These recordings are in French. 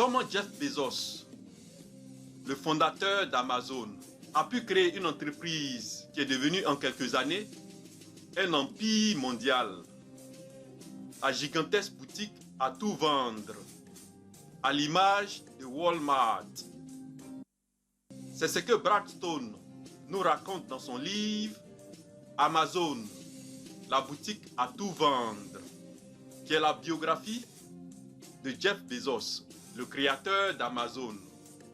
Comment Jeff Bezos, le fondateur d'Amazon, a pu créer une entreprise qui est devenue en quelques années un empire mondial, à gigantesque boutique à tout vendre, à l'image de Walmart. C'est ce que Brad Stone nous raconte dans son livre Amazon, la boutique à tout vendre, qui est la biographie de Jeff Bezos, le créateur d'Amazon,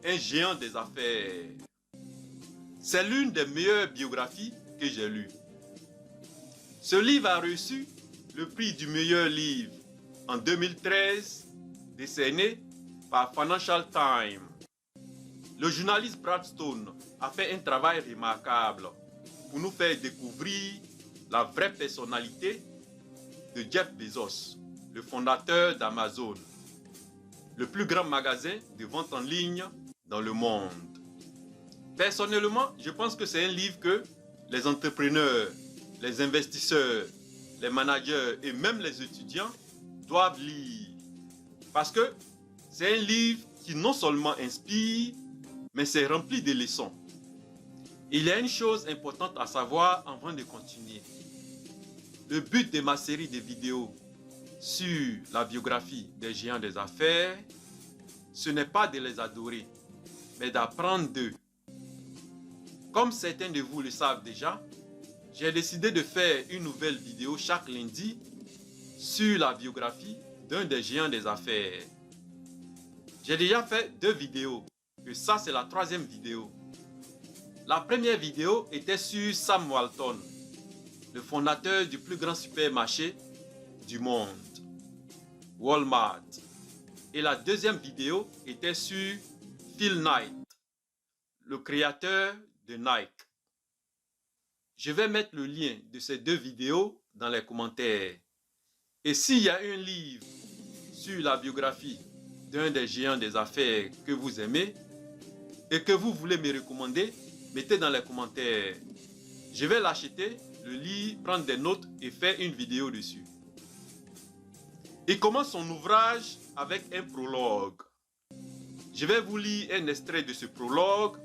un géant des affaires. C'est l'une des meilleures biographies que j'ai lues. Ce livre a reçu le prix du meilleur livre en 2013, décerné par Financial Times. Le journaliste Brad Stone a fait un travail remarquable pour nous faire découvrir la vraie personnalité de Jeff Bezos, le fondateur d'Amazon, le plus grand magasin de vente en ligne dans le monde. Personnellement, je pense que c'est un livre que les entrepreneurs, les investisseurs, les managers et même les étudiants doivent lire. Parce que c'est un livre qui non seulement inspire, mais c'est rempli de leçons. Il y a une chose importante à savoir avant de continuer. Le but de ma série de vidéos sur la biographie des géants des affaires, ce n'est pas de les adorer, mais d'apprendre d'eux. Comme certains de vous le savent déjà, j'ai décidé de faire une nouvelle vidéo chaque lundi sur la biographie d'un des géants des affaires. J'ai déjà fait 2 vidéos, et ça c'est la 3e vidéo. La première vidéo était sur Sam Walton, le fondateur du plus grand supermarché du monde, Walmart. Et la 2e vidéo était sur Phil Knight, le créateur de Nike. Je vais mettre le lien de ces 2 vidéos dans les commentaires. Et s'il y a un livre sur la biographie d'un des géants des affaires que vous aimez et que vous voulez me recommander, mettez dans les commentaires. Je vais l'acheter, le lire, prendre des notes et faire une vidéo dessus. Il commence son ouvrage avec un prologue. Je vais vous lire un extrait de ce prologue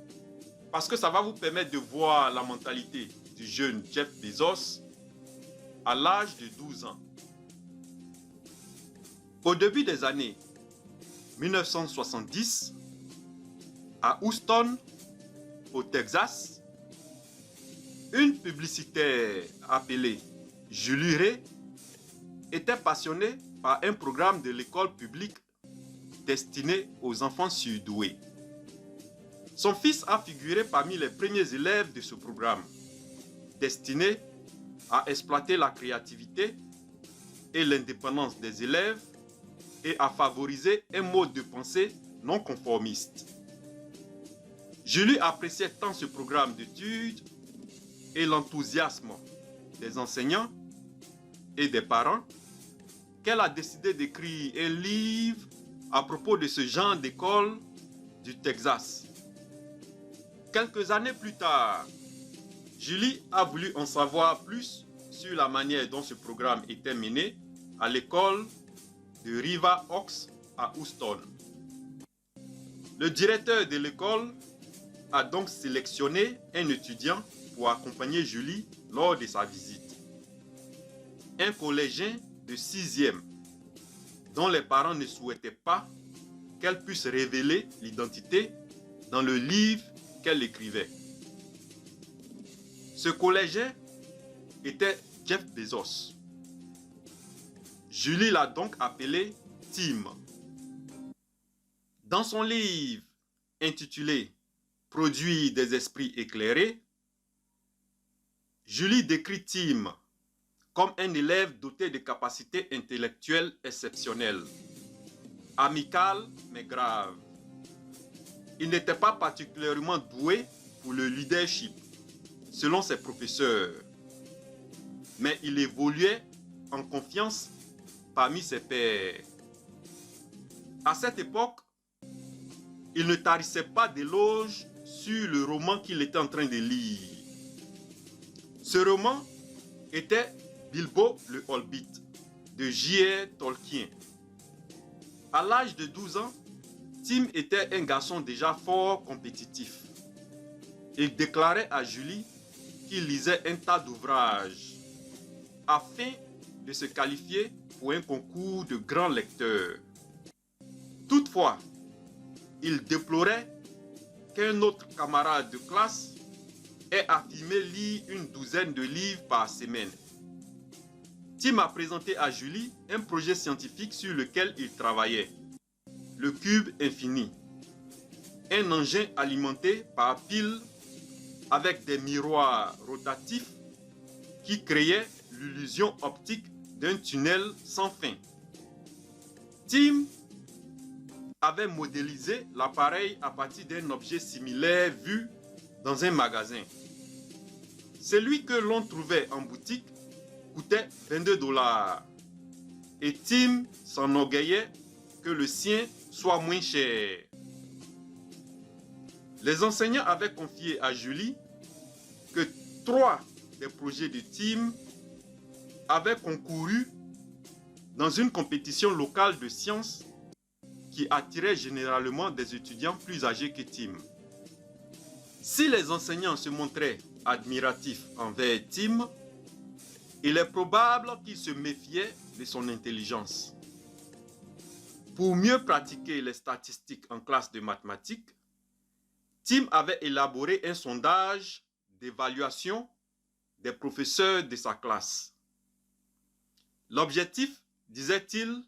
parce que ça va vous permettre de voir la mentalité du jeune Jeff Bezos à l'âge de 12 ans. Au début des années 1970, à Houston, au Texas, une publicitaire appelée Julie Ray était passionnée par un programme de l'école publique destiné aux enfants surdoués. Son fils a figuré parmi les premiers élèves de ce programme, destiné à exploiter la créativité et l'indépendance des élèves et à favoriser un mode de pensée non conformiste. Julie appréciait tant ce programme d'études et l'enthousiasme des enseignants et des parents qu'elle a décidé d'écrire un livre à propos de ce genre d'école du Texas. Quelques années plus tard, Julie a voulu en savoir plus sur la manière dont ce programme était mené à l'école de River Oaks à Houston. Le directeur de l'école a donc sélectionné un étudiant pour accompagner Julie lors de sa visite. Un collégien de 6e dont les parents ne souhaitaient pas qu'elle puisse révéler l'identité dans le livre qu'elle écrivait. Ce collégien était Jeff Bezos. Julie l'a donc appelé Tim. Dans son livre intitulé « Produire des esprits éclairés », Julie décrit Tim comme un élève doté de capacités intellectuelles exceptionnelles, amical mais grave. Il n'était pas particulièrement doué pour le leadership, selon ses professeurs, mais il évoluait en confiance parmi ses pairs. À cette époque, il ne tarissait pas d'éloges sur le roman qu'il était en train de lire. Ce roman était Bilbo le Hobbit de J.R. Tolkien. À l'âge de 12 ans, Tim était un garçon déjà fort compétitif. Il déclarait à Julie qu'il lisait un tas d'ouvrages afin de se qualifier pour un concours de grand lecteur. Toutefois, il déplorait qu'un autre camarade de classe ait affirmé lire une douzaine de livres par semaine. Tim a présenté à Julie un projet scientifique sur lequel il travaillait, le cube infini, un engin alimenté par pile avec des miroirs rotatifs qui créaient l'illusion optique d'un tunnel sans fin. Tim avait modélisé l'appareil à partir d'un objet similaire vu dans un magasin. Celui que l'on trouvait en boutique coûtait 22 $ et Tim s'enorgueillait que le sien soit moins cher. Les enseignants avaient confié à Julie que 3 des projets de Tim avaient concouru dans une compétition locale de sciences qui attirait généralement des étudiants plus âgés que Tim. Si les enseignants se montraient admiratifs envers Tim, il est probable qu'ils se méfiaient de son intelligence. Pour mieux pratiquer les statistiques en classe de mathématiques, Tim avait élaboré un sondage d'évaluation des professeurs de sa classe. L'objectif, disait-il,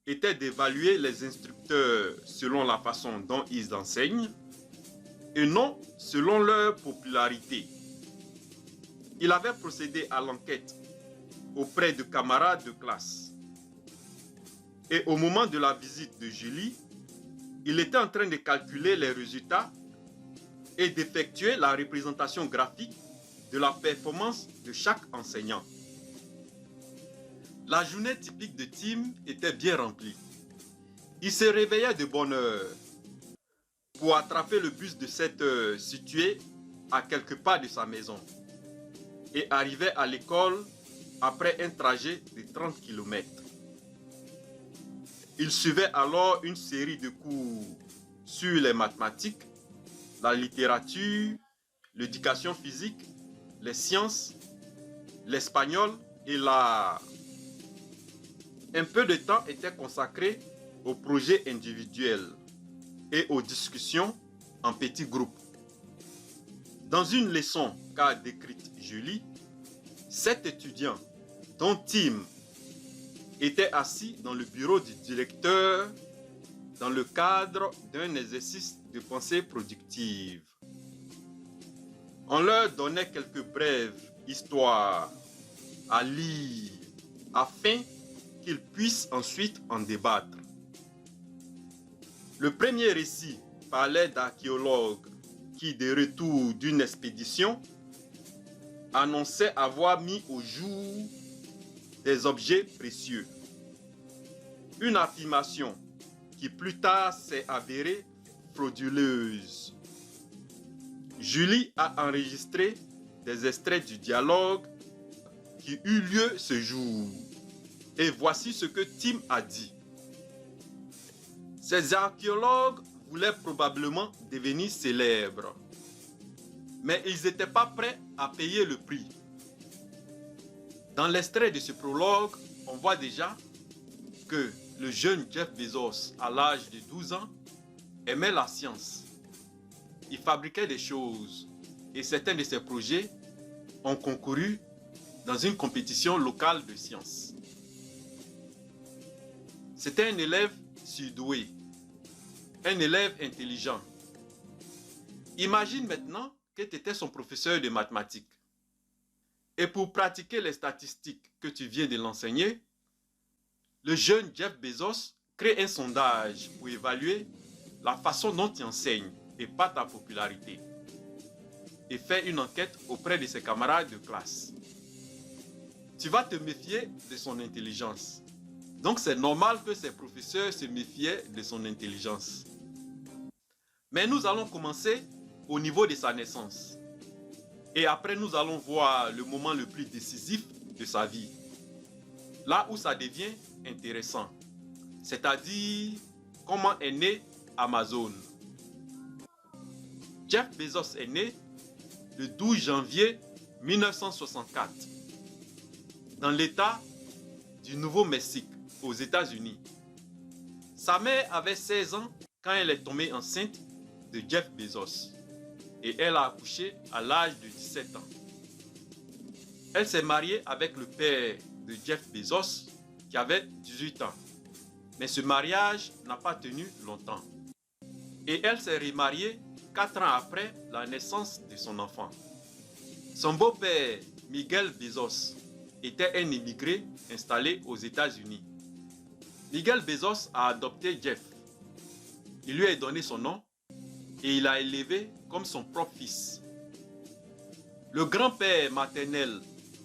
était d'évaluer les instructeurs selon la façon dont ils enseignent et non selon leur popularité. Il avait procédé à l'enquête auprès de camarades de classe. Et au moment de la visite de Julie, il était en train de calculer les résultats et d'effectuer la représentation graphique de la performance de chaque enseignant. La journée typique de Tim était bien remplie. Il se réveillait de bonne heure pour attraper le bus de 7 heures situé à quelques pas de sa maison et arrivait à l'école après un trajet de 30 km. Il suivait alors une série de cours sur les mathématiques, la littérature, l'éducation physique, les sciences, l'espagnol et l'art. Un peu de temps était consacré aux projets individuels et aux discussions en petits groupes. Dans une leçon qu'a décrite Julie, 7 étudiants, dont Tim, étaient assis dans le bureau du directeur dans le cadre d'un exercice de pensée productive. On leur donnait quelques brèves histoires à lire afin qu'ils puissent ensuite en débattre. Le premier récit parlait d'archéologues qui, de retour d'une expédition, annonçaient avoir mis au jour des objets précieux. Une affirmation qui plus tard s'est avérée frauduleuse. Julie a enregistré des extraits du dialogue qui eut lieu ce jour. Et voici ce que Tim a dit. Ces archéologues voulaient probablement devenir célèbres, mais ils n'étaient pas prêts à payer le prix. Dans l'extrait de ce prologue, on voit déjà que le jeune Jeff Bezos, à l'âge de 12 ans, aimait la science. Il fabriquait des choses et certains de ses projets ont concouru dans une compétition locale de sciences. C'était un élève surdoué, un élève intelligent. Imagine maintenant que tu étais son professeur de mathématiques. Et pour pratiquer les statistiques que tu viens de l'enseigner, le jeune Jeff Bezos crée un sondage pour évaluer la façon dont tu enseignes et pas ta popularité. Et fait une enquête auprès de ses camarades de classe. Tu vas te méfier de son intelligence. Donc c'est normal que ses professeurs se méfiaient de son intelligence. Mais nous allons commencer au niveau de sa naissance. Et après nous allons voir le moment le plus décisif de sa vie. Là où ça devient intéressant. C'est-à-dire comment est née Amazon. Jeff Bezos est né le 12 janvier 1964 dans l'État du Nouveau-Mexique, aux États-Unis. Sa mère avait 16 ans quand elle est tombée enceinte de Jeff Bezos et elle a accouché à l'âge de 17 ans. Elle s'est mariée avec le père de Jeff Bezos qui avait 18 ans. Mais ce mariage n'a pas tenu longtemps. Et elle s'est remariée 4 ans après la naissance de son enfant. Son beau-père, Miguel Bezos, était un immigré installé aux États-Unis. Miguel Bezos a adopté Jeff. Il lui a donné son nom et il l'a élevé comme son propre fils. Le grand-père maternel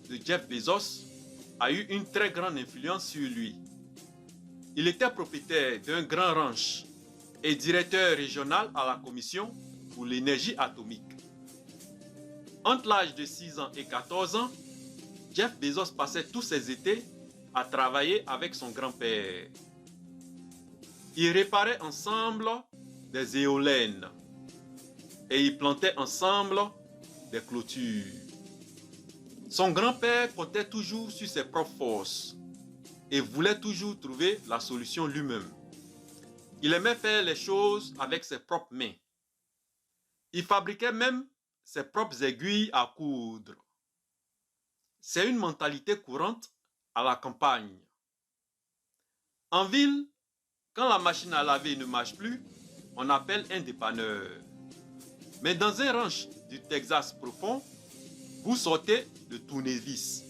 de Jeff Bezos a eu une très grande influence sur lui. Il était propriétaire d'un grand ranch et directeur régional à la Commission pour l'énergie atomique. Entre l'âge de 6 ans et 14 ans, Jeff Bezos passait tous ses étés à travailler avec son grand-père. Ils réparaient ensemble des éoliennes et ils plantaient ensemble des clôtures. Son grand-père comptait toujours sur ses propres forces et voulait toujours trouver la solution lui-même. Il aimait faire les choses avec ses propres mains. Il fabriquait même ses propres aiguilles à coudre. C'est une mentalité courante à la campagne. En ville, quand la machine à laver ne marche plus, on appelle un dépanneur. Mais dans un ranch du Texas profond, vous sortez le tournevis.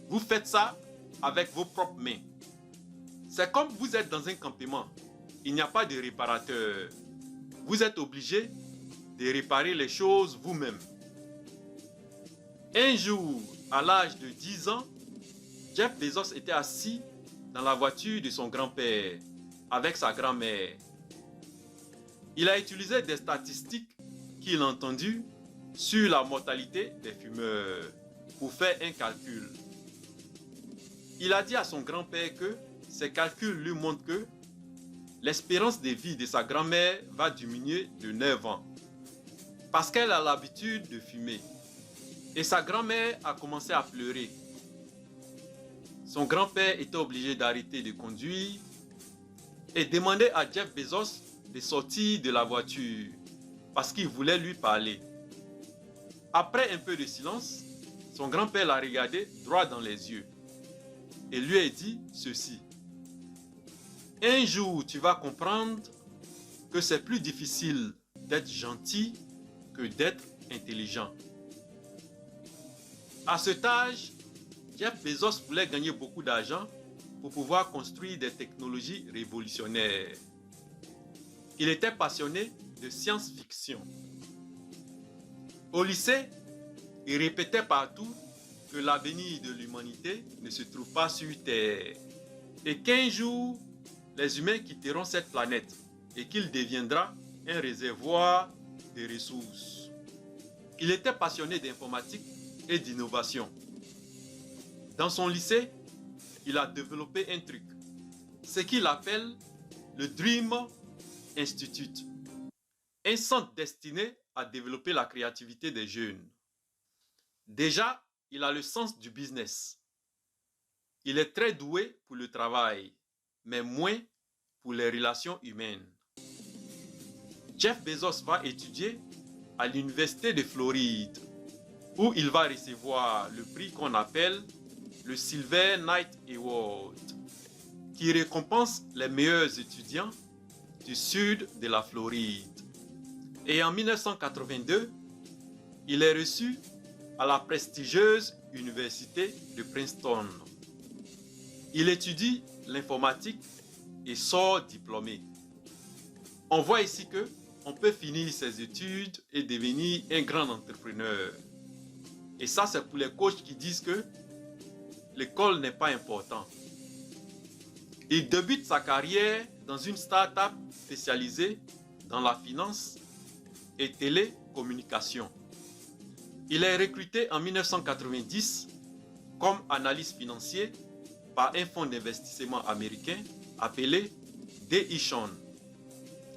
Vous faites ça avec vos propres mains. C'est comme vous êtes dans un campement. Il n'y a pas de réparateur. Vous êtes obligé de réparer les choses vous-même. Un jour, à l'âge de 10 ans, Jeff Bezos était assis dans la voiture de son grand-père avec sa grand-mère. Il a utilisé des statistiques qu'il a entendues sur la mortalité des fumeurs pour faire un calcul. Il a dit à son grand-père que ces calculs lui montrent que l'espérance de vie de sa grand-mère va diminuer de 9 ans parce qu'elle a l'habitude de fumer. Et sa grand-mère a commencé à pleurer. Son grand-père était obligé d'arrêter de conduire et demandait à Jeff Bezos de sortir de la voiture parce qu'il voulait lui parler. Après un peu de silence, son grand-père l'a regardé droit dans les yeux et lui a dit ceci. Un jour, tu vas comprendre que c'est plus difficile d'être gentil que d'être intelligent. À cet âge, Jeff Bezos voulait gagner beaucoup d'argent pour pouvoir construire des technologies révolutionnaires. Il était passionné de science-fiction. Au lycée, il répétait partout que l'avenir de l'humanité ne se trouve pas sur Terre et qu'un jour, les humains quitteront cette planète et qu'il deviendra un réservoir de ressources. Il était passionné d'informatique et d'innovation. Dans son lycée, il a développé un truc, ce qu'il appelle le Dream Institute, un centre destiné à développer la créativité des jeunes. Déjà, il a le sens du business. Il est très doué pour le travail, mais moins pour les relations humaines. Jeff Bezos va étudier à l'Université de Floride, où il va recevoir le prix qu'on appelle le Silver Knight Award, qui récompense les meilleurs étudiants du sud de la Floride. Et en 1982, il est reçu à la prestigieuse Université de Princeton. Il étudie l'informatique et sort diplômé. On voit ici que on peut finir ses études et devenir un grand entrepreneur. Et ça, c'est pour les coachs qui disent que l'école n'est pas importante. Il débute sa carrière dans une start-up spécialisée dans la finance et télécommunication. Il est recruté en 1990 comme analyste financier par un fonds d'investissement américain appelé D.E. Shaw.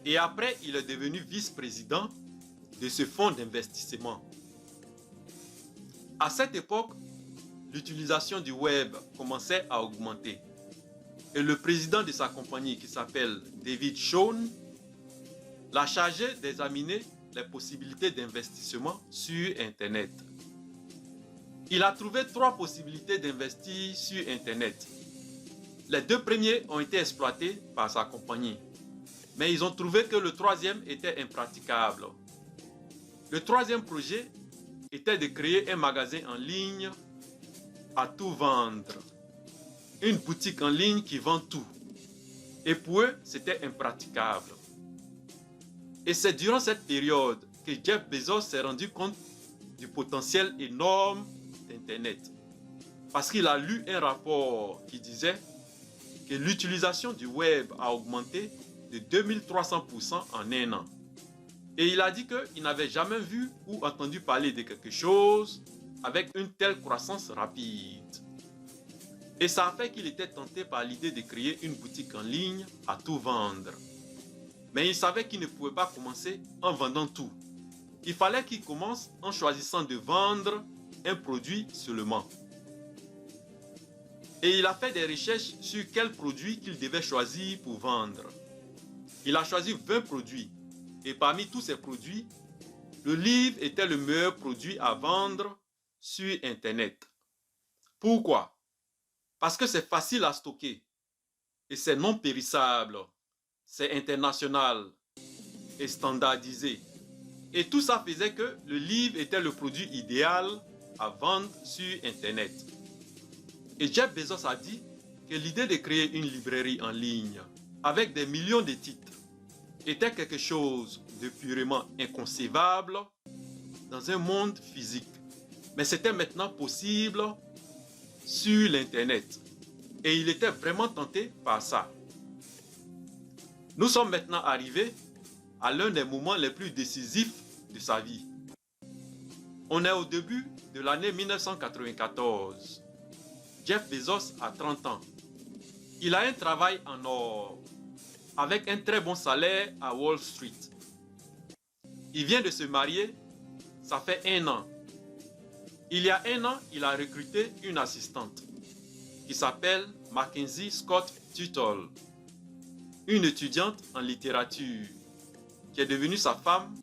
Et après, il est devenu vice-président de ce fonds d'investissement. À cette époque, l'utilisation du web commençait à augmenter. Et le président de sa compagnie, qui s'appelle David Schoen, l'a chargé d'examiner les possibilités d'investissement sur Internet. Il a trouvé 3 possibilités d'investir sur Internet. Les 2 premiers ont été exploités par sa compagnie, mais ils ont trouvé que le 3e était impraticable. Le 3e projet était de créer un magasin en ligne à tout vendre. Une boutique en ligne qui vend tout. Et pour eux, c'était impraticable. Et c'est durant cette période que Jeff Bezos s'est rendu compte du potentiel énorme d'Internet. Parce qu'il a lu un rapport qui disait que l'utilisation du web a augmenté de 2300% en un an. Et il a dit qu'il n'avait jamais vu ou entendu parler de quelque chose avec une telle croissance rapide. Et ça a fait qu'il était tenté par l'idée de créer une boutique en ligne à tout vendre. Mais il savait qu'il ne pouvait pas commencer en vendant tout. Il fallait qu'il commence en choisissant de vendre un produit seulement. Et il a fait des recherches sur quels produits qu'il devait choisir pour vendre. Il a choisi 20 produits. Et parmi tous ces produits, le livre était le meilleur produit à vendre sur Internet. Pourquoi? Parce que c'est facile à stocker et c'est non périssable, c'est international et standardisé. Et tout ça faisait que le livre était le produit idéal à vendre sur Internet. Et Jeff Bezos a dit que l'idée de créer une librairie en ligne avec des millions de titres était quelque chose de purement inconcevable dans un monde physique. Mais c'était maintenant possible sur l'Internet. Et il était vraiment tenté par ça. Nous sommes maintenant arrivés à l'un des moments les plus décisifs de sa vie. On est au début de l'année 1994. Jeff Bezos a 30 ans. Il a un travail en or, avec un très bon salaire à Wall Street. Il vient de se marier, ça fait 1 an. Il y a 1 an, il a recruté une assistante qui s'appelle Mackenzie Scott Tuttle, une étudiante en littérature qui est devenue sa femme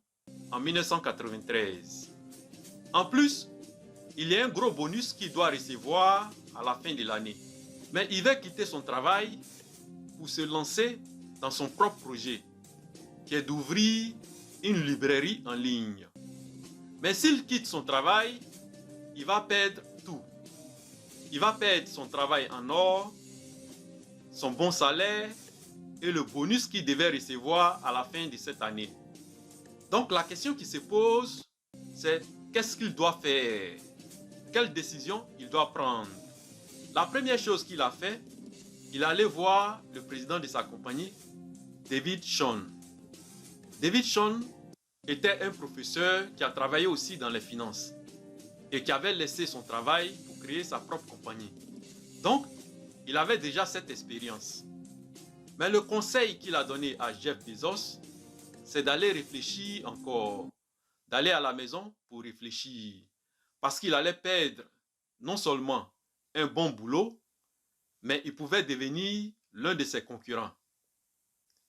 en 1993. En plus, il y a un gros bonus qu'il doit recevoir à la fin de l'année. Mais il va quitter son travail pour se lancer dans son propre projet, qui est d'ouvrir une librairie en ligne. Mais s'il quitte son travail, il va perdre tout. Il va perdre son travail en or, son bon salaire et le bonus qu'il devait recevoir à la fin de cette année. Donc la question qui se pose, c'est qu'est-ce qu'il doit faire? Quelle décision il doit prendre? La première chose qu'il a fait, il allait voir le président de sa compagnie, David Schoen. David Schoen était un professeur qui a travaillé aussi dans les finances et qui avait laissé son travail pour créer sa propre compagnie. Donc, il avait déjà cette expérience. Mais le conseil qu'il a donné à Jeff Bezos, c'est d'aller réfléchir encore, d'aller à la maison pour réfléchir. Parce qu'il allait perdre non seulement un bon boulot, mais il pouvait devenir l'un de ses concurrents.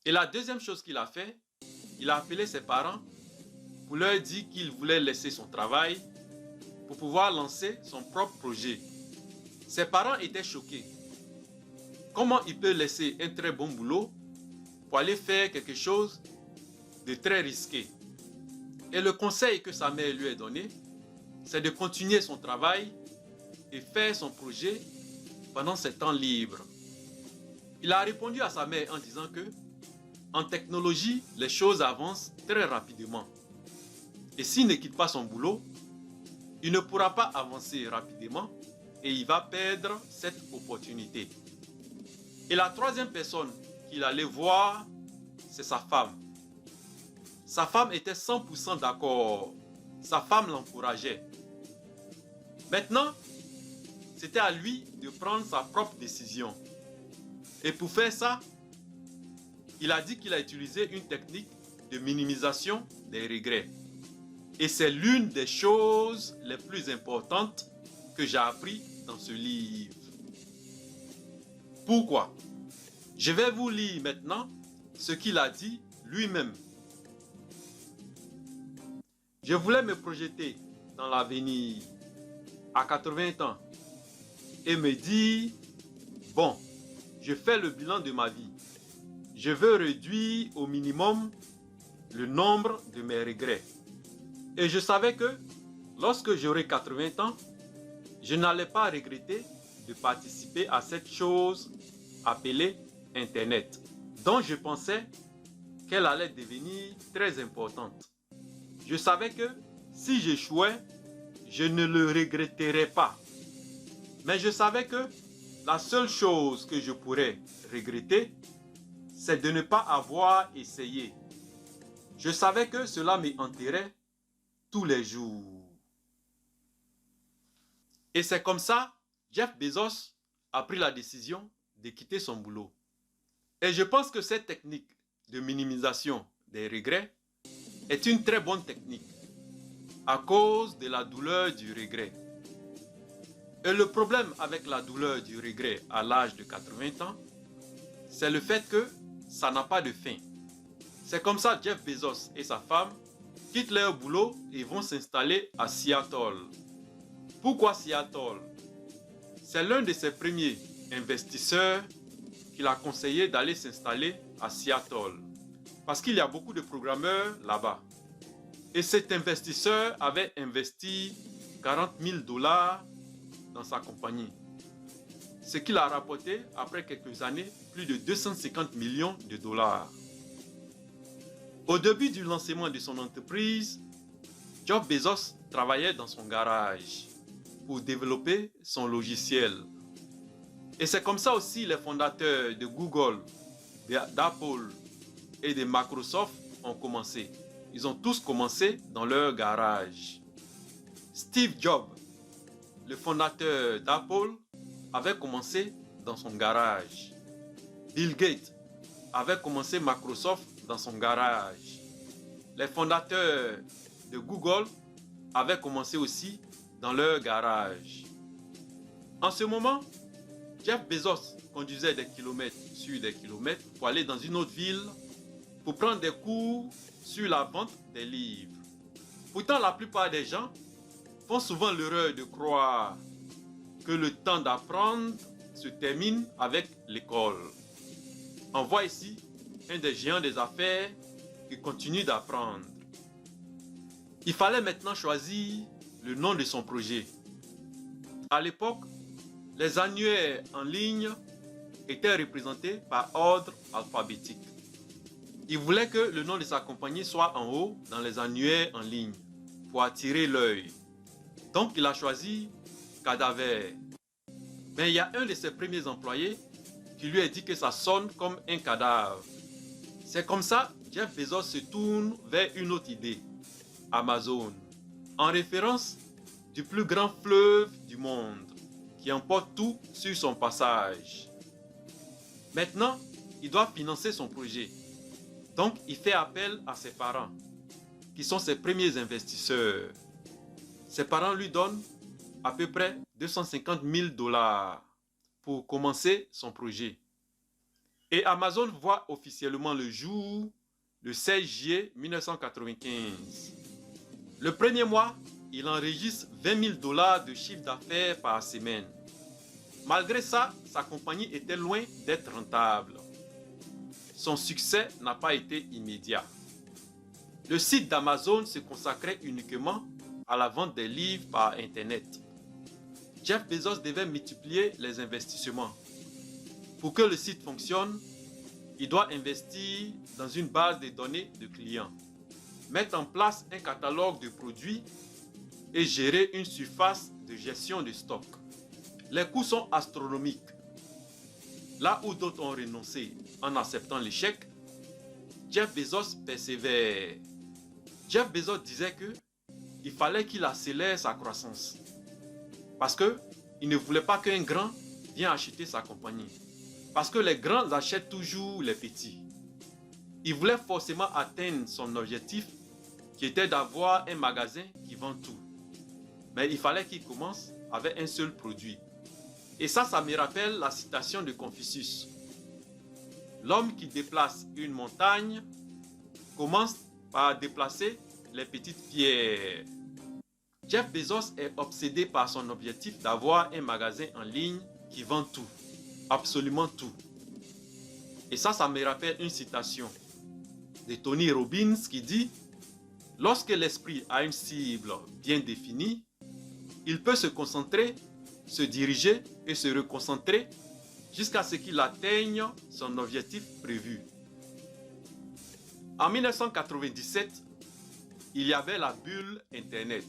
Et la deuxième chose qu'il a fait, il a appelé ses parents pour leur dire qu'il voulait laisser son travail pour pouvoir lancer son propre projet. Ses parents étaient choqués. Comment il peut laisser un très bon boulot pour aller faire quelque chose de très risqué? Et le conseil que sa mère lui a donné, c'est de continuer son travail et faire son projet pendant ses temps libres. Il a répondu à sa mère en disant que en technologie, les choses avancent très rapidement. Et s'il ne quitte pas son boulot, il ne pourra pas avancer rapidement et il va perdre cette opportunité. Et la troisième personne qu'il allait voir, c'est sa femme. Sa femme était 100% d'accord. Sa femme l'encourageait. Maintenant, c'était à lui de prendre sa propre décision. Et pour faire ça, il a dit qu'il a utilisé une technique de minimisation des regrets. Et c'est l'une des choses les plus importantes que j'ai appris dans ce livre. Pourquoi? Je vais vous lire maintenant ce qu'il a dit lui-même. Je voulais me projeter dans l'avenir à 80 ans et me dire, bon, je fais le bilan de ma vie. Je veux réduire au minimum le nombre de mes regrets. Et je savais que lorsque j'aurai 80 ans, je n'allais pas regretter de participer à cette chose appelée Internet, dont je pensais qu'elle allait devenir très importante. Je savais que si j'échouais, je ne le regretterais pas. Mais je savais que la seule chose que je pourrais regretter, c'est de ne pas avoir essayé. Je savais que cela me hanterait tous les jours. Et c'est comme ça, Jeff Bezos a pris la décision de quitter son boulot. Et je pense que cette technique de minimisation des regrets est une très bonne technique à cause de la douleur du regret. Et le problème avec la douleur du regret à l'âge de 80 ans, c'est le fait que ça n'a pas de fin. C'est comme ça Jeff Bezos et sa femme quittent leur boulot et vont s'installer à Seattle. Pourquoi Seattle? C'est l'un de ses premiers investisseurs qui l'a conseillé d'aller s'installer à Seattle. Parce qu'il y a beaucoup de programmeurs là-bas. Et cet investisseur avait investi 40 000 $ dans sa compagnie. Ce qu'il a rapporté après quelques années, plus de 250 millions de dollars. Au début du lancement de son entreprise, Jeff Bezos travaillait dans son garage pour développer son logiciel. Et c'est comme ça aussi les fondateurs de Google, d'Apple et de Microsoft ont commencé. Ils ont tous commencé dans leur garage. Steve Jobs, le fondateur d'Apple, avait commencé dans son garage. Bill Gates avait commencé Microsoft dans son garage. Les fondateurs de Google avaient commencé aussi dans leur garage. En ce moment, Jeff Bezos conduisait des kilomètres sur des kilomètres pour aller dans une autre ville pour prendre des cours sur la vente des livres. Pourtant, la plupart des gens font souvent l'erreur de croire que le temps d'apprendre se termine avec l'école. On voit ici un des géants des affaires qui continue d'apprendre. Il fallait maintenant choisir le nom de son projet. À l'époque, les annuaires en ligne étaient représentés par ordre alphabétique. Il voulait que le nom de sa compagnie soit en haut dans les annuaires en ligne pour attirer l'œil. Donc il a choisi Cadaver. Mais il y a un de ses premiers employés qui lui a dit que ça sonne comme un cadavre. C'est comme ça que Jeff Bezos se tourne vers une autre idée, Amazon, en référence du plus grand fleuve du monde qui emporte tout sur son passage. Maintenant, il doit financer son projet. Donc, il fait appel à ses parents, qui sont ses premiers investisseurs. Ses parents lui donnent à peu près 250 000 $ pour commencer son projet. Et Amazon voit officiellement le jour le 16 juillet 1995. Le premier mois, il enregistre 20 000 $ de chiffre d'affaires par semaine. Malgré ça, sa compagnie était loin d'être rentable. Son succès n'a pas été immédiat. Le site d'Amazon se consacrait uniquement à la vente des livres par Internet. Jeff Bezos devait multiplier les investissements. Pour que le site fonctionne, il doit investir dans une base de données de clients, mettre en place un catalogue de produits et gérer une surface de gestion de stock. Les coûts sont astronomiques. Là où d'autres ont renoncé en acceptant l'échec, Jeff Bezos persévère. Jeff Bezos disait qu'il fallait qu'il accélère sa croissance parce qu'il ne voulait pas qu'un grand vienne acheter sa compagnie. Parce que les grands achètent toujours les petits. Il voulait forcément atteindre son objectif qui était d'avoir un magasin qui vend tout. Mais il fallait qu'il commence avec un seul produit. Et ça me rappelle la citation de Confucius. L'homme qui déplace une montagne commence par déplacer les petites pierres. Jeff Bezos est obsédé par son objectif d'avoir un magasin en ligne qui vend tout, absolument tout. Et ça me rappelle une citation de Tony Robbins qui dit « Lorsque l'esprit a une cible bien définie, il peut se concentrer, se diriger et se reconcentrer jusqu'à ce qu'il atteigne son objectif prévu. » En 1997, il y avait la bulle Internet.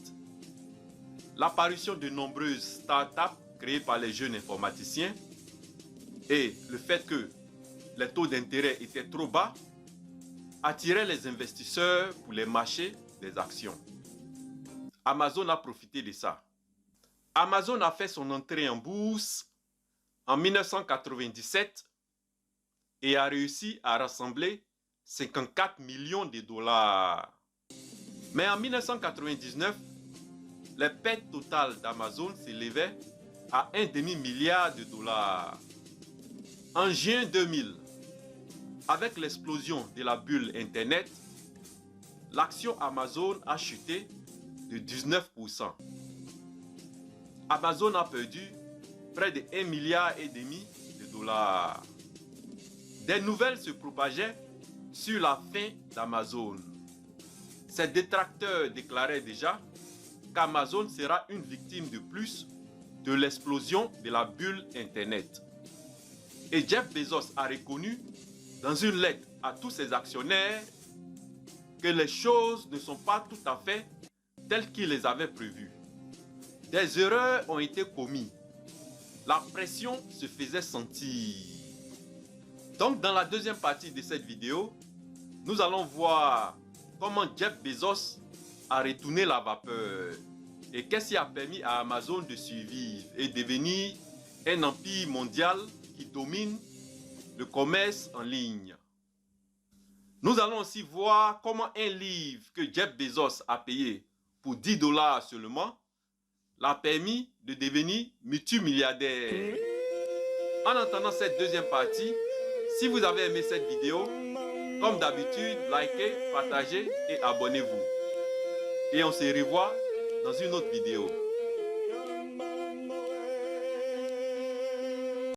L'apparition de nombreuses startups créées par les jeunes informaticiens et le fait que les taux d'intérêt étaient trop bas attiraient les investisseurs pour les marchés des actions. Amazon a profité de ça. Amazon a fait son entrée en bourse en 1997 et a réussi à rassembler 54 millions de dollars. Mais en 1999, les pertes totales d'Amazon s'élevaient à un demi-milliard de dollars. En juin 2000, avec l'explosion de la bulle Internet, l'action Amazon a chuté de 19%. Amazon a perdu près de 1,5 milliard de dollars. Des nouvelles se propageaient sur la fin d'Amazon. Ses détracteurs déclaraient déjà qu'Amazon sera une victime de plus de l'explosion de la bulle Internet. Et Jeff Bezos a reconnu dans une lettre à tous ses actionnaires que les choses ne sont pas tout à fait telles qu'il les avait prévues. Des erreurs ont été commises. La pression se faisait sentir. Donc dans la deuxième partie de cette vidéo, nous allons voir comment Jeff Bezos a retourné la vapeur et qu'est-ce qui a permis à Amazon de survivre et devenir un empire mondial qui domine le commerce en ligne. Nous allons aussi voir comment un livre que Jeff Bezos a payé pour 10 dollars seulement l'a permis de devenir multimilliardaire. En entendant cette deuxième partie, si vous avez aimé cette vidéo, comme d'habitude, likez, partagez et abonnez-vous. Et on se revoit dans une autre vidéo.